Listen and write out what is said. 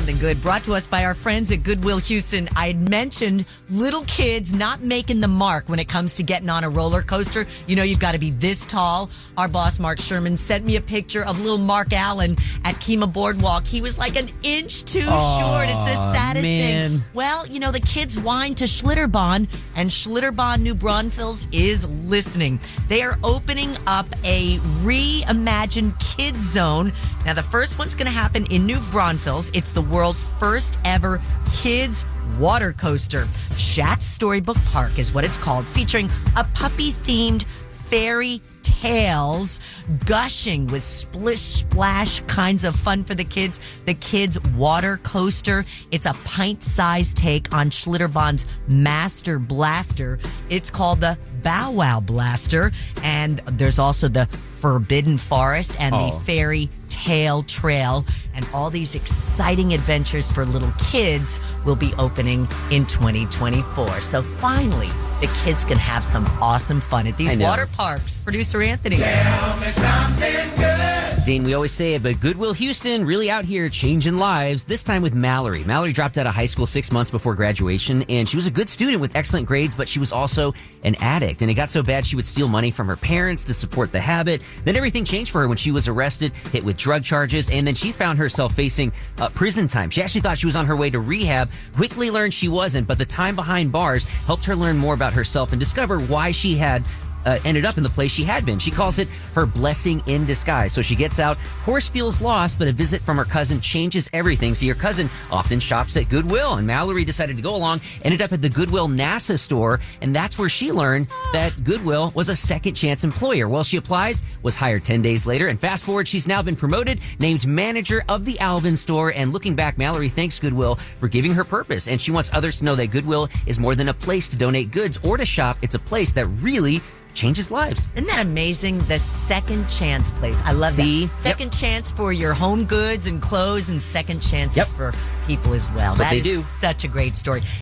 something good brought to us by our friends at Goodwill Houston. I had mentioned little kids not making the mark when it comes to getting on a roller coaster. You know, you've got to be this tall. Our boss, Mark Sherman, sent me a picture of little Mark Allen at Kemah Boardwalk. He was like an inch too short. It's the saddest thing. Well, you know, the kids whined to Schiltterbahn, and Schiltterbahn New Braunfels is listening. They are opening up a reimagined kids zone. Now, the first one's going to happen in New Braunfels. It's the world's first ever kids water coaster. Shat's Storybook Park is what it's called, featuring a puppy-themed fairy tales gushing with splish splash kinds of fun for the kids. The kids water coaster. It's a pint-sized take on Schiltterbahn's Master Blaster. It's called the Bow Wow Blaster. And there's also the Forbidden Forest and the Fairy Tale Trail. And all these exciting adventures for little kids will be opening in 2024. So finally, the kids can have some awesome fun at these water parks. Producer Anthony. Tell me something good. Dean, we always say it, but Goodwill Houston really out here changing lives, this time with Mallory. Mallory dropped out of high school 6 months before graduation, and she was a good student with excellent grades, but she was also an addict. And it got so bad she would steal money from her parents to support the habit. Then everything changed for her when she was arrested, hit with drug charges, and then she found herself facing prison time. She actually thought she was on her way to rehab, quickly learned she wasn't, but the time behind bars helped her learn more about herself and discover why she had ended up in the place she had been. She calls it her blessing in disguise. So she gets out, horse feels lost, but a visit from her cousin changes everything. So your cousin often shops at Goodwill, and Mallory decided to go along, ended up at the Goodwill NASA store, and that's where she learned that Goodwill was a second chance employer. Well, she applies, was hired 10 days later, and fast forward, she's now been promoted, named manager of the Alvin store, and looking back, Mallory thanks Goodwill for giving her purpose, and she wants others to know that Goodwill is more than a place to donate goods or to shop. It's a place that really changes lives. Isn't that amazing? The second chance place. I love that. Second chance for your home goods and clothes, and second chances for people as well. That is such a great story.